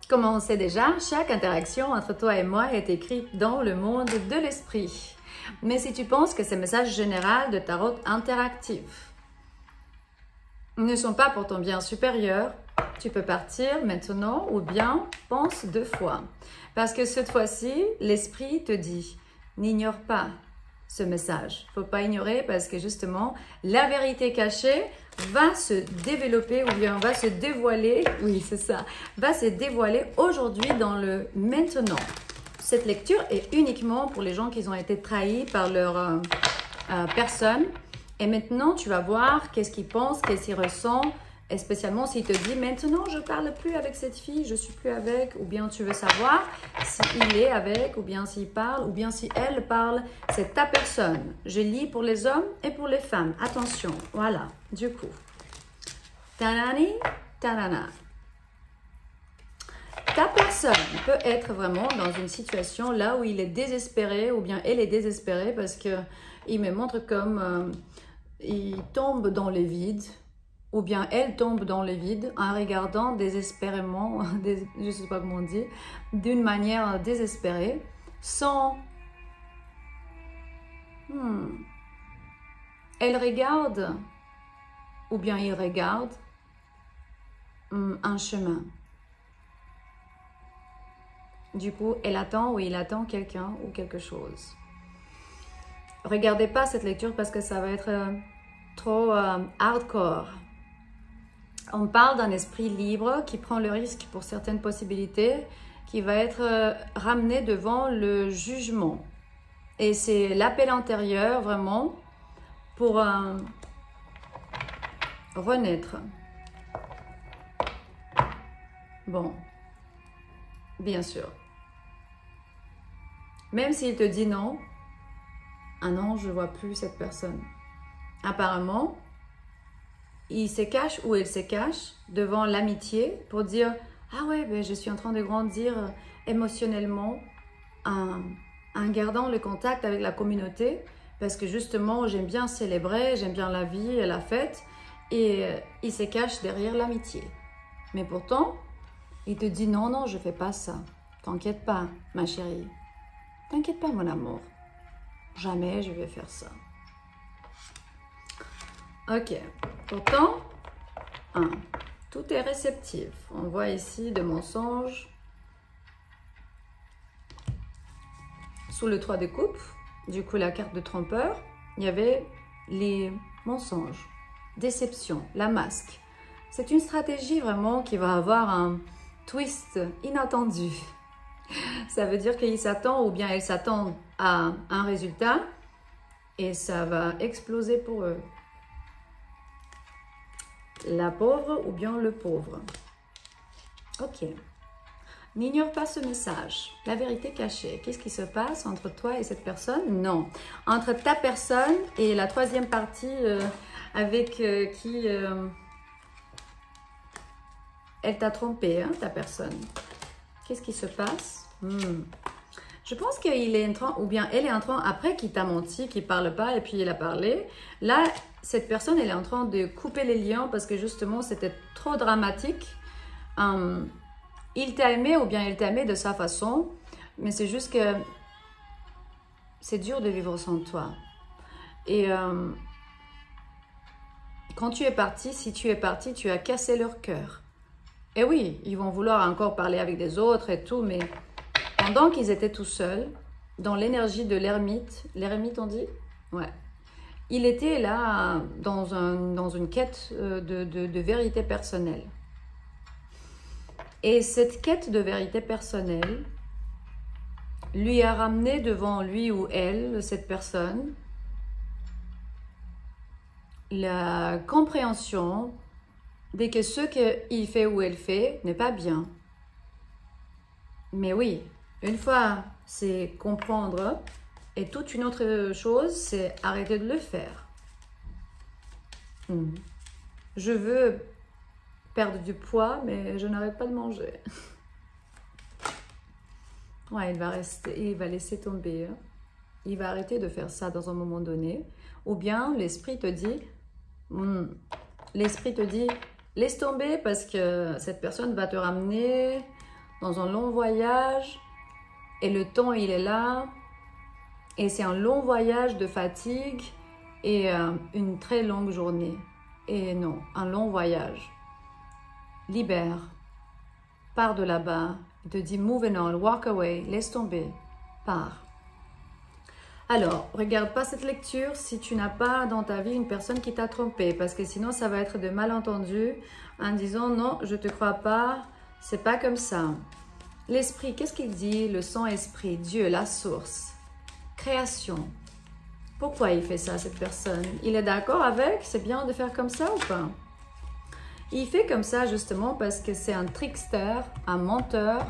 Comme on sait déjà, chaque interaction entre toi et moi est écrite dans le monde de l'esprit. Mais si tu penses que ces messages généraux de tarot interactifs ne sont pas pour ton bien supérieur, tu peux partir maintenant ou bien pense 2 fois. Parce que cette fois-ci, l'esprit te dit, n'ignore pas ce message. Il ne faut pas ignorer parce que justement, la vérité cachée va se développer ou bien va se dévoiler, oui c'est ça, va se dévoiler aujourd'hui dans le maintenant. Cette lecture est uniquement pour les gens qui ont été trahis par leur personne. Et maintenant, tu vas voir qu'est-ce qu'il pense, qu'est-ce qu'il ressent. Et spécialement s'il te dit, maintenant, je ne parle plus avec cette fille, je ne suis plus avec. Ou bien tu veux savoir s'il est avec, ou bien s'il parle, ou bien si elle parle. C'est ta personne. Je lis pour les hommes et pour les femmes. Attention, voilà, du coup. Tanani, tanana. Ta personne peut être vraiment dans une situation là où il est désespéré ou bien elle est désespérée parce qu'il me montre comme il tombe dans le vide ou bien elle tombe dans le vide en regardant désespérément, je ne sais pas comment on dit, d'une manière désespérée, sans... Elle regarde ou bien il regarde un chemin. Du coup, elle attend ou il attend quelqu'un ou quelque chose. Regardez pas cette lecture parce que ça va être trop hardcore. On parle d'un esprit libre qui prend le risque pour certaines possibilités, qui va être ramené devant le jugement. Et c'est l'appel intérieur vraiment pour renaître. Bon, bien sûr. Même s'il te dit non, ah non, je ne vois plus cette personne. Apparemment, il se cache ou elle se cache devant l'amitié pour dire « Ah ouais, ben, je suis en train de grandir émotionnellement en gardant le contact avec la communauté parce que justement, j'aime bien célébrer, j'aime bien la vie et la fête. » Et il se cache derrière l'amitié. Mais pourtant, il te dit « Non, non, je ne fais pas ça. T'inquiète pas, ma chérie. T'inquiète pas, mon amour. Jamais je vais faire ça. » Ok. Pourtant, tout est réceptif. On voit ici de mensonges. Sous le 3 de coupe, du coup la carte de trompeur, il y avait les mensonges, déception, la masque. C'est une stratégie vraiment qui va avoir un twist inattendu. Ça veut dire qu'il s'attend ou bien elle s'attend à un résultat et ça va exploser pour eux. La pauvre ou bien le pauvre. Ok. N'ignore pas ce message. La vérité cachée. Qu'est-ce qui se passe entre toi et cette personne? Non. Entre ta personne et la troisième partie avec qui elle t'a trompé, hein, ta personne. Qu'est-ce qui se passe? Je pense qu'il est en train, ou bien elle est en train, après qu'il t'a menti, qu'il ne parle pas et puis il a parlé. Là, cette personne, elle est en train de couper les liens parce que justement, c'était trop dramatique. Il t'a aimé ou bien elle t'a aimé de sa façon, mais c'est juste que c'est dur de vivre sans toi. Et quand tu es parti, si tu es parti, tu as cassé leur cœur. Et oui, ils vont vouloir encore parler avec des autres et tout, mais pendant qu'ils étaient tout seuls, dans l'énergie de l'ermite on dit? Ouais. Il était là dans une quête de vérité personnelle. Et cette quête de vérité personnelle lui a ramené devant lui ou elle, cette personne, la compréhension de que ce qu'il fait ou elle fait n'est pas bien. Mais oui, une fois c'est comprendre, et toute une autre chose, c'est arrêter de le faire. Je veux perdre du poids, mais je n'arrête pas de manger. Ouais, il va laisser tomber. Hein. Il va arrêter de faire ça dans un moment donné. Ou bien l'esprit te dit, laisse tomber parce que cette personne va te ramener dans un long voyage et le temps il est là et c'est un long voyage de fatigue et une très longue journée. Et non, un long voyage. Libère, pars de là-bas, il te dit move on, walk away, laisse tomber, pars. Alors, regarde pas cette lecture si tu n'as pas dans ta vie une personne qui t'a trompé, parce que sinon ça va être de malentendus en disant non, je te crois pas, c'est pas comme ça. L'esprit, qu'est-ce qu'il dit? Le sang-esprit, Dieu, la source, création. Pourquoi il fait ça, cette personne? Il est d'accord avec? C'est bien de faire comme ça ou pas? Il fait comme ça justement parce que c'est un trickster, un menteur,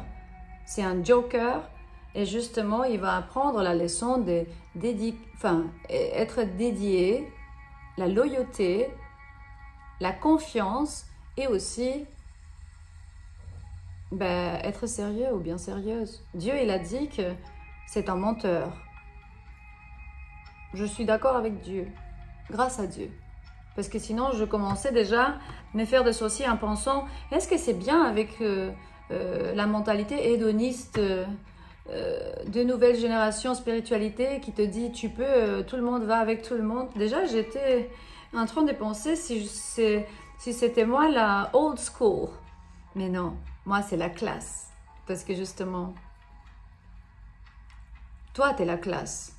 c'est un joker. Et justement, il va apprendre la leçon de être dédié, la loyauté, la confiance et aussi être sérieux ou bien sérieuse. Dieu, il a dit que c'est un menteur. Je suis d'accord avec Dieu, grâce à Dieu. Parce que sinon, je commençais déjà à me faire des soucis en pensant, est-ce que c'est bien avec la mentalité hédoniste de nouvelle génération spiritualité qui te dit tu peux, tout le monde va avec tout le monde. Déjà, j'étais en train de penser si c'était moi la old school. Mais non, moi c'est la classe. Parce que justement, toi tu es la classe.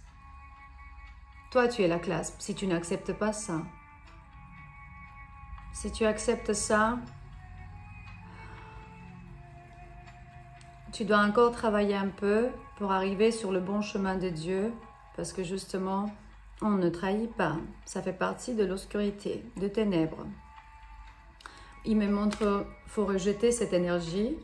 Toi tu es la classe si tu n'acceptes pas ça. Si tu acceptes ça, tu dois encore travailler un peu pour arriver sur le bon chemin de Dieu, parce que justement, on ne trahit pas. Ça fait partie de l'obscurité, de ténèbres. Il me montre, il faut rejeter cette énergie,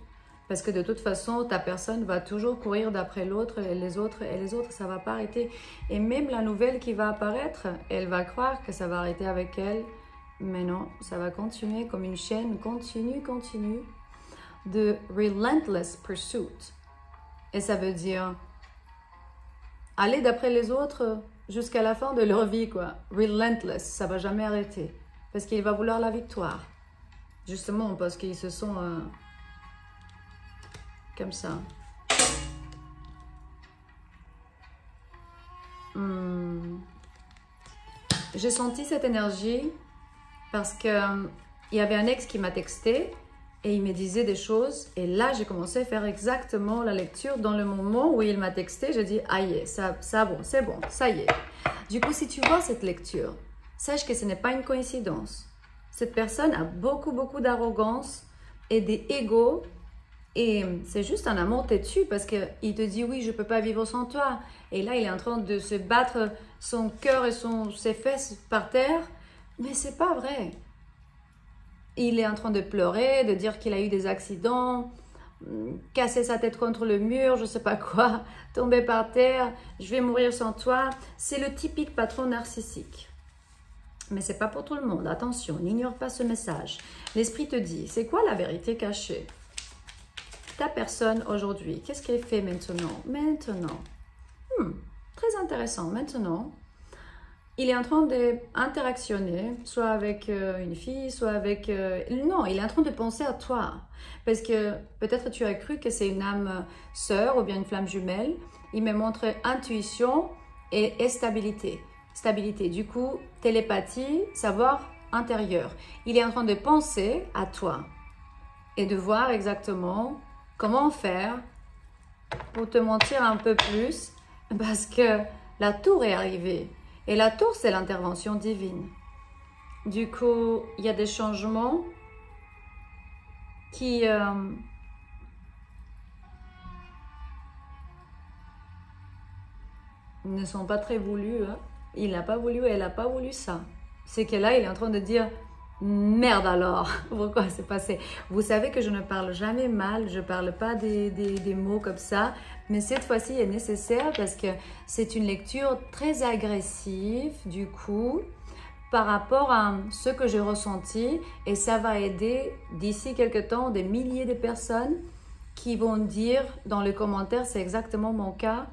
parce que de toute façon, ta personne va toujours courir d'après l'autre, et les autres, ça ne va pas arrêter. Et même la nouvelle qui va apparaître, elle va croire que ça va arrêter avec elle, mais non, ça va continuer comme une chaîne, continue, de relentless pursuit. Et ça veut dire aller d'après les autres jusqu'à la fin de leur vie, quoi. Relentless, ça va jamais arrêter. Parce qu'il va vouloir la victoire. Justement, parce qu'ils se sont comme ça. J'ai senti cette énergie parce que il y avait un ex qui m'a texté et il me disait des choses. Et là, j'ai commencé à faire exactement la lecture. Dans le moment où il m'a texté, j'ai dit, aïe, bon, c'est bon, ça y est. Du coup, si tu vois cette lecture, sache que ce n'est pas une coïncidence. Cette personne a beaucoup d'arrogance et d'ego. Et c'est juste un amour têtu parce qu'il te dit, oui, je ne peux pas vivre sans toi. Et là, il est en train de se battre son cœur et ses fesses par terre. Mais c'est pas vrai. Il est en train de pleurer, de dire qu'il a eu des accidents, casser sa tête contre le mur, je ne sais pas quoi, tomber par terre, je vais mourir sans toi. C'est le typique patron narcissique. Mais ce n'est pas pour tout le monde. Attention, n'ignore pas ce message. L'esprit te dit, c'est quoi la vérité cachée? Ta personne aujourd'hui, qu'est-ce qu'elle fait maintenant? Très intéressant. Maintenant, il est en train d'interactionner, soit avec une fille, soit avec... non, il est en train de penser à toi. Parce que peut-être tu as cru que c'est une âme sœur ou bien une flamme jumelle. Il me montre intuition et stabilité. Du coup, télépathie, savoir intérieur. Il est en train de penser à toi et de voir exactement comment faire pour te mentir un peu plus parce que la tour est arrivée. Et la tour, c'est l'intervention divine. Du coup, il y a des changements qui ne sont pas très voulus. Hein. Il n'a pas voulu, elle n'a pas voulu ça. C'est que là, il est en train de dire, merde alors, pourquoi c'est passé? Vous savez que je ne parle jamais mal, je ne parle pas des mots comme ça, mais cette fois-ci est nécessaire parce que c'est une lecture très agressive du coup par rapport à ce que j'ai ressenti et ça va aider d'ici quelques temps des milliers de personnes qui vont dire dans les commentaires c'est exactement mon cas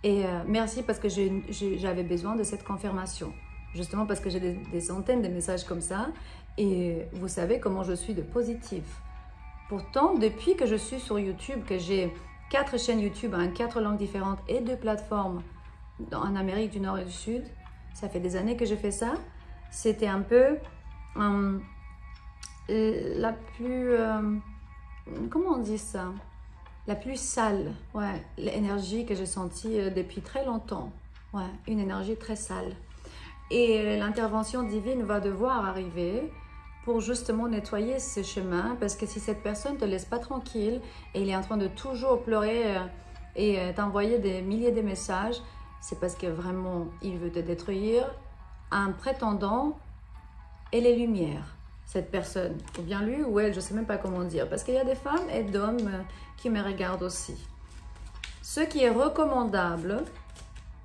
et merci parce que j'avais besoin de cette confirmation. Justement parce que j'ai des centaines de messages comme ça et vous savez comment je suis de positive. Pourtant, depuis que je suis sur YouTube, que j'ai 4 chaînes YouTube en 4 langues différentes et 2 plateformes en Amérique du Nord et du Sud, ça fait des années que je fais ça, c'était un peu la plus... comment on dit ça? La plus sale, ouais, l'énergie que j'ai sentie depuis très longtemps. Ouais, une énergie très sale. Et l'intervention divine va devoir arriver pour justement nettoyer ce chemin, parce que si cette personne ne te laisse pas tranquille et il est en train de toujours pleurer et t'envoyer des milliers de messages, c'est parce que vraiment il veut te détruire en prétendant et les lumières, cette personne, ou bien lui ou elle, je ne sais même pas comment dire, parce qu'il y a des femmes et d'hommes qui me regardent aussi. Ce qui est recommandable,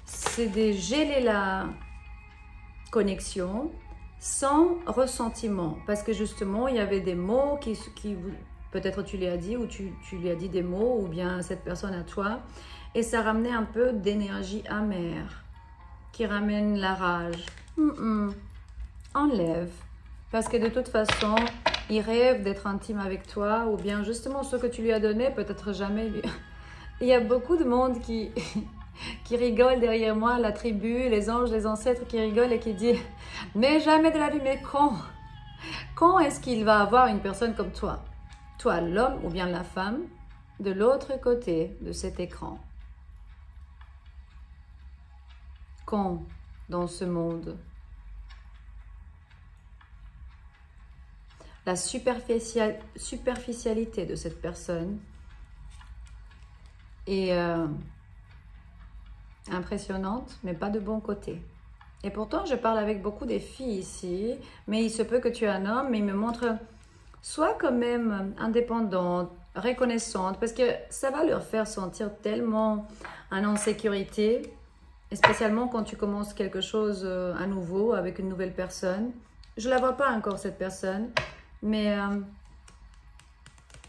c'est de geler la connexion sans ressentiment, parce que justement il y avait des mots qui peut-être tu lui as dit, ou tu lui as dit des mots, ou bien cette personne à toi, et ça ramenait un peu d'énergie amère qui ramène la rage. Enlève, parce que de toute façon il rêve d'être intime avec toi, ou bien justement ce que tu lui as donné peut-être jamais lui. Il y a beaucoup de monde qui qui rigole derrière moi, la tribu, les anges, les ancêtres qui rigolent et qui disent « Mais jamais de la vie, mais quand est-ce qu'il va avoir une personne comme toi? Toi, l'homme ou bien la femme, de l'autre côté de cet écran. Quand dans ce monde? La superficialité de cette personne est... impressionnante, mais pas de bon côté. Et pourtant, je parle avec beaucoup des filles ici, mais il se peut que tu es un homme, mais il me montre sois quand même indépendante, reconnaissante, parce que ça va leur faire sentir tellement en insécurité, et spécialement quand tu commences quelque chose à nouveau avec une nouvelle personne. Je ne la vois pas encore, cette personne, mais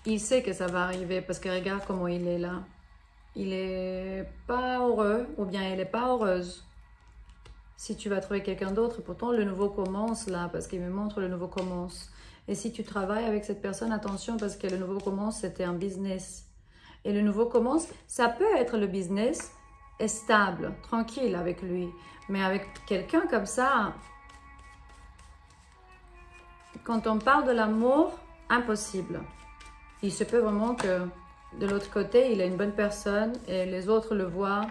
il sait que ça va arriver, parce que regarde comment il est là. Il n'est pas heureux, ou bien elle n'est pas heureuse. Si tu vas trouver quelqu'un d'autre, pourtant le nouveau commence là, parce qu'il me montre le nouveau commence. Et si tu travailles avec cette personne, attention, parce que le nouveau commence, c'était un business. Et le nouveau commence, ça peut être le business est stable, tranquille avec lui. Mais avec quelqu'un comme ça, quand on parle de l'amour, impossible. Il se peut vraiment que de l'autre côté, il est une bonne personne et les autres le voient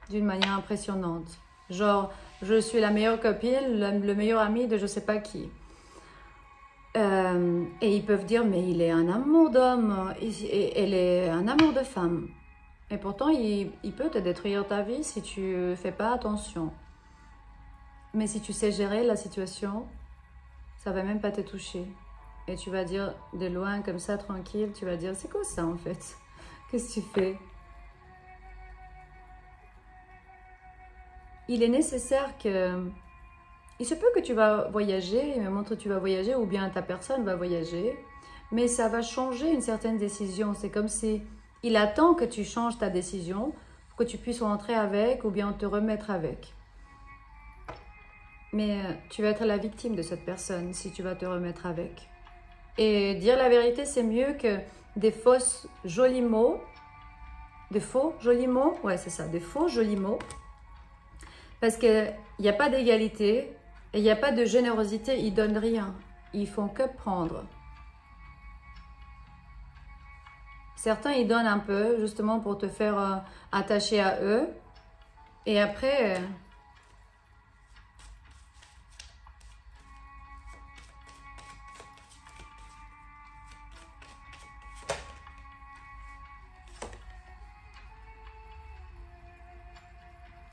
d'une manière impressionnante. Genre, je suis la meilleure copine, le meilleur ami de je sais pas qui. Et ils peuvent dire, mais il est un amour d'homme, et elle est un amour de femme. Et pourtant, il peut te détruire ta vie si tu fais pas attention. Mais si tu sais gérer la situation, ça va même pas te toucher. Et tu vas dire de loin, comme ça, tranquille, tu vas dire, c'est quoi ça en fait? Qu'est-ce que tu fais? Il est nécessaire que... Il se peut que tu vas voyager, il me montre que tu vas voyager, ou bien ta personne va voyager, mais ça va changer une certaine décision. C'est comme si il attend que tu changes ta décision pour que tu puisses rentrer avec, ou bien te remettre avec. Mais tu vas être la victime de cette personne si tu vas te remettre avec. Et dire la vérité, c'est mieux que des fausses jolis mots. Des faux jolis mots. Ouais, c'est ça, des faux jolis mots. Parce qu'il n'y a pas d'égalité et il n'y a pas de générosité. Ils ne donnent rien. Ils font que prendre. Certains, ils donnent un peu, justement pour te faire attacher à eux. Et après...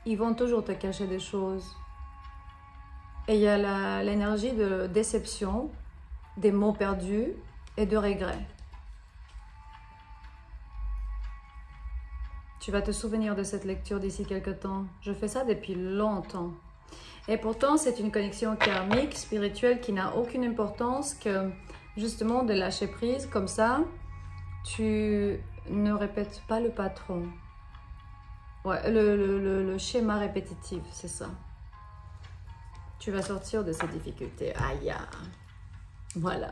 ils vont toujours te cacher des choses. Et il y a l'énergie de déception, des mots perdus et de regrets. Tu vas te souvenir de cette lecture d'ici quelques temps. Je fais ça depuis longtemps. Et pourtant, c'est une connexion karmique, spirituelle, qui n'a aucune importance que justement de lâcher prise. Comme ça, tu ne répètes pas le patron. Ouais, le schéma répétitif, c'est ça. Tu vas sortir de ces difficultés. Aïe, voilà.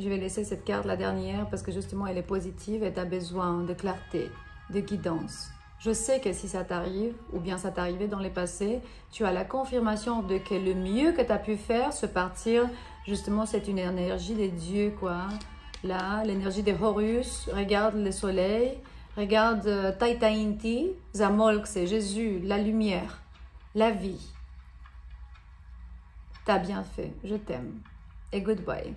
Je vais laisser cette carte, la dernière, parce que justement, elle est positive et tu as besoin de clarté, de guidance. Je sais que si ça t'arrive, ou bien ça t'arrivait dans le passé, tu as la confirmation de que le mieux que tu as pu faire, se partir, justement, c'est une énergie des dieux, quoi. Là, l'énergie des Horus, regarde le soleil, regarde Taita Inti, Zamolk, c'est Jésus, la lumière, la vie. T'as bien fait, je t'aime. Et goodbye.